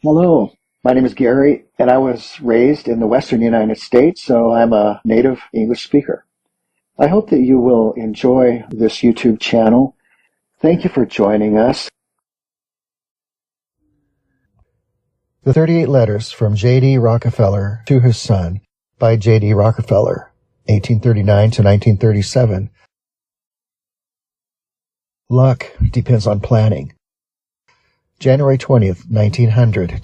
Hello, my name is Gary, and I was raised in the western United States, so I'm a native English speaker. I hope that you will enjoy this YouTube channel. Thank you for joining us. The 38 Letters from J.D. Rockefeller to His Son by J.D. Rockefeller, 1839 to 1937. Luck depends on planning. January 20th, 1900.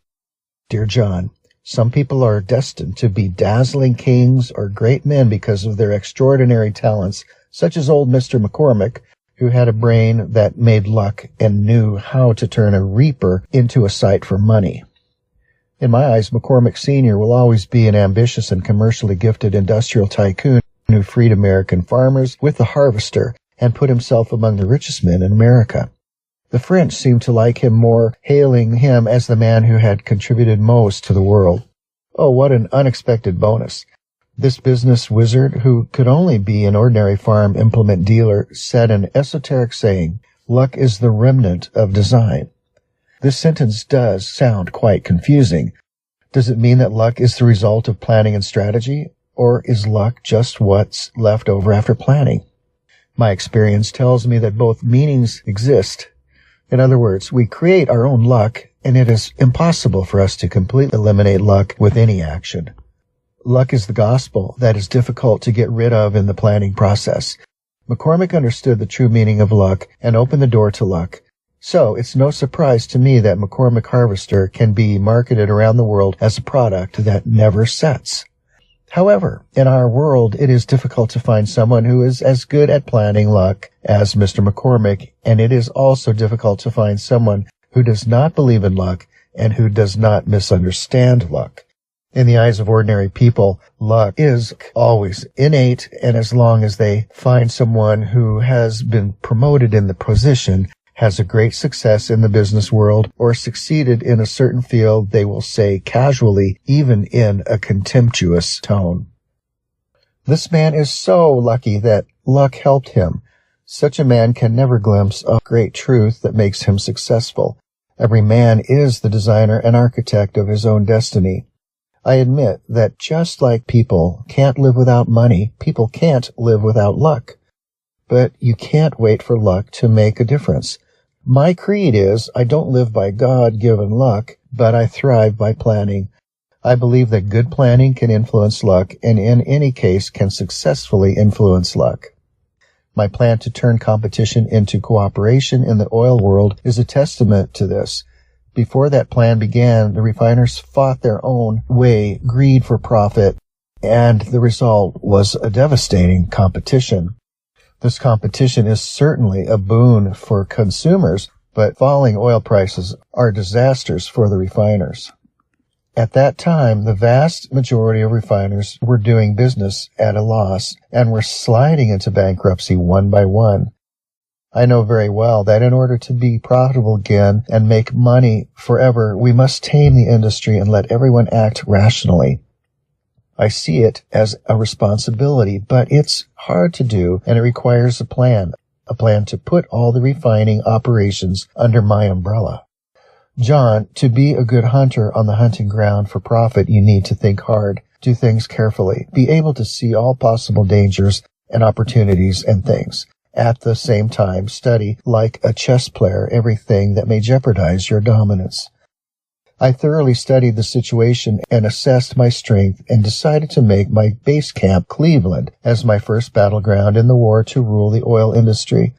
Dear John, some people are destined to be dazzling kings or great men because of their extraordinary talents, such as old Mr. McCormick, who had a brain that made luck and knew how to turn a reaper into a sight for money. In my eyes, McCormick Sr. will always be an ambitious and commercially gifted industrial tycoon who freed American farmers with the harvester and put himself among the richest men in America. The French seemed to like him more, hailing him as the man who had contributed most to the world. Oh, what an unexpected bonus. This business wizard, who could only be an ordinary farm implement dealer, said an esoteric saying, "Luck is the remnant of design." This sentence does sound quite confusing. Does it mean that luck is the result of planning and strategy, or is luck just what's left over after planning? My experience tells me that both meanings exist. In other words, we create our own luck, and it is impossible for us to completely eliminate luck with any action. Luck is the gospel that is difficult to get rid of in the planning process. McCormick understood the true meaning of luck and opened the door to luck. So, it's no surprise to me that McCormick Harvester can be marketed around the world as a product that never sets. However, in our world, it is difficult to find someone who is as good at planning luck as Mr. McCormick, and it is also difficult to find someone who does not believe in luck and who does not misunderstand luck. In the eyes of ordinary people, luck is always innate, and as long as they find someone who has been promoted in the position, has a great success in the business world, or succeeded in a certain field, they will say casually, even in a contemptuous tone, "This man is so lucky that luck helped him." Such a man can never glimpse a great truth that makes him successful. Every man is the designer and architect of his own destiny. I admit that just like people can't live without money, people can't live without luck. But you can't wait for luck to make a difference. My creed is, I don't live by God-given luck, but I thrive by planning. I believe that good planning can influence luck, and in any case can successfully influence luck. My plan to turn competition into cooperation in the oil world is a testament to this. Before that plan began, the refiners fought their own way, greed for profit, and the result was a devastating competition. This competition is certainly a boon for consumers, but falling oil prices are disasters for the refiners. At that time, the vast majority of refiners were doing business at a loss and were sliding into bankruptcy one by one. I know very well that in order to be profitable again and make money forever, we must tame the industry and let everyone act rationally. I see it as a responsibility, but it's hard to do, and it requires a plan to put all the refining operations under my umbrella. John, to be a good hunter on the hunting ground for profit, you need to think hard, do things carefully, be able to see all possible dangers and opportunities and things. At the same time, study, like a chess player, everything that may jeopardize your dominance. I thoroughly studied the situation and assessed my strength and decided to make my base camp Cleveland as my first battleground in the war to rule the oil industry.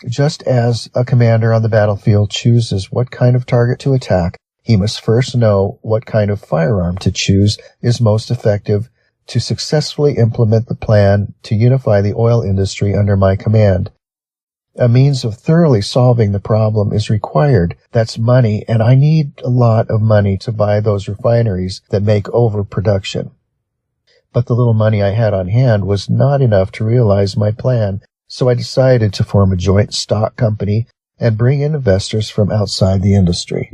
Just as a commander on the battlefield chooses what kind of target to attack, he must first know what kind of firearm to choose is most effective to successfully implement the plan to unify the oil industry under my command. A means of thoroughly solving the problem is required. That's money, and I need a lot of money to buy those refineries that make overproduction. But the little money I had on hand was not enough to realize my plan, so I decided to form a joint stock company and bring in investors from outside the industry.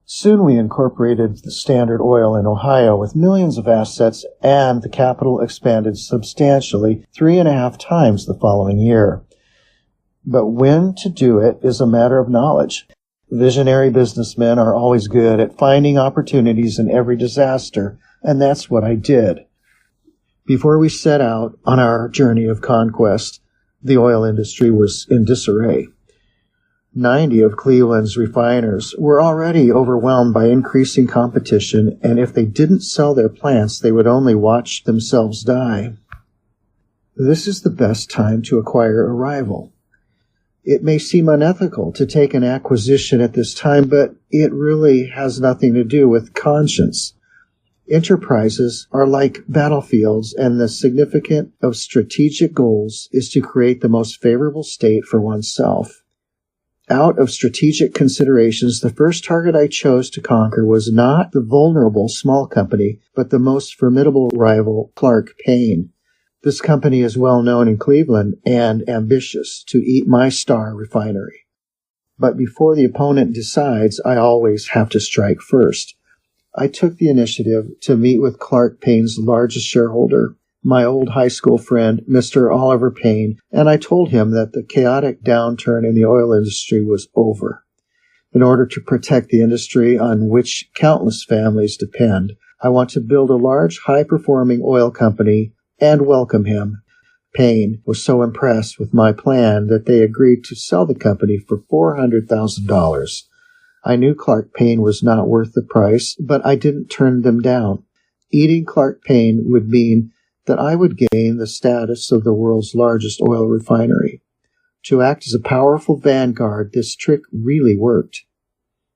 Soon we incorporated the Standard Oil in Ohio with millions of assets, and the capital expanded substantially, 3.5 times the following year. But when to do it is a matter of knowledge. Visionary businessmen are always good at finding opportunities in every disaster, and that's what I did. Before we set out on our journey of conquest, the oil industry was in disarray. 90 of Cleveland's refiners were already overwhelmed by increasing competition, and if they didn't sell their plants, they would only watch themselves die. This is the best time to acquire a rival. It may seem unethical to take an acquisition at this time, but it really has nothing to do with conscience. Enterprises are like battlefields, and the significance of strategic goals is to create the most favorable state for oneself. Out of strategic considerations, the first target I chose to conquer was not the vulnerable small company, but the most formidable rival, Clark Payne. This company is well known in Cleveland and ambitious to eat my star refinery. But before the opponent decides, I always have to strike first. I took the initiative to meet with Clark Payne's largest shareholder, my old high school friend, Mr. Oliver Payne, and I told him that the chaotic downturn in the oil industry was over. In order to protect the industry on which countless families depend, I want to build a large, high-performing oil company and welcome him. Payne was so impressed with my plan that they agreed to sell the company for $400,000. I knew Clark Payne was not worth the price, but I didn't turn them down. Eating Clark Payne would mean that I would gain the status of the world's largest oil refinery. To act as a powerful vanguard, this trick really worked.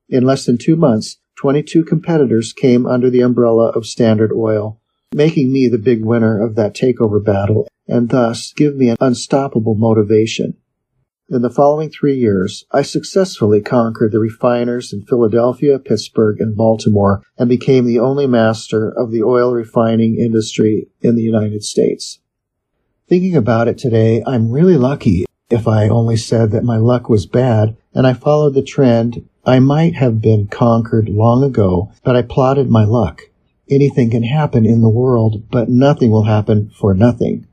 In less than 2 months, 22 competitors came under the umbrella of Standard Oil, making me the big winner of that takeover battle, and thus give me an unstoppable motivation. In the following 3 years, I successfully conquered the refiners in Philadelphia, Pittsburgh, and Baltimore, and became the only master of the oil refining industry in the United States. Thinking about it today, I'm really lucky. If I only said that my luck was bad and I followed the trend, I might have been conquered long ago, but I plotted my luck. Anything can happen in the world, but nothing will happen for nothing.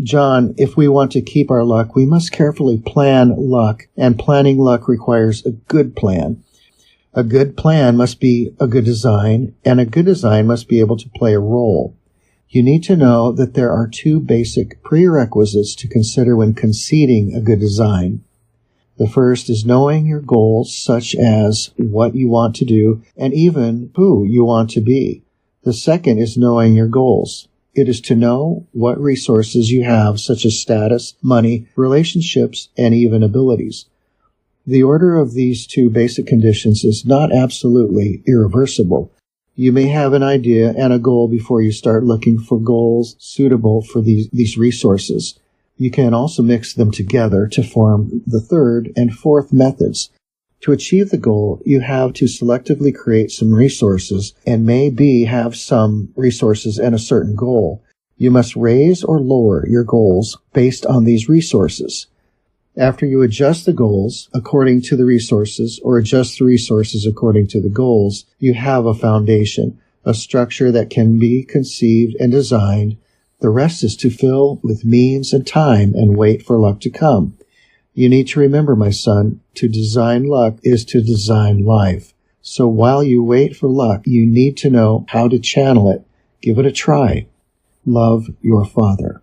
John, if we want to keep our luck, we must carefully plan luck, and planning luck requires a good plan. A good plan must be a good design, and a good design must be able to play a role. You need to know that there are 2 basic prerequisites to consider when conceiving a good design. The first is knowing your goals, such as what you want to do, and even who you want to be. The second is knowing your goals. It is to know what resources you have, such as status, money, relationships, and even abilities. The order of these 2 basic conditions is not absolutely irreversible. You may have an idea and a goal before you start looking for goals suitable for these resources. You can also mix them together to form the third and fourth methods. To achieve the goal, you have to selectively create some resources and maybe have some resources and a certain goal. You must raise or lower your goals based on these resources. After you adjust the goals according to the resources or adjust the resources according to the goals, you have a foundation, a structure that can be conceived and designed. The rest is to fill with means and time and wait for luck to come. You need to remember, my son, to design luck is to design life. So while you wait for luck, you need to know how to channel it. Give it a try. Love, your father.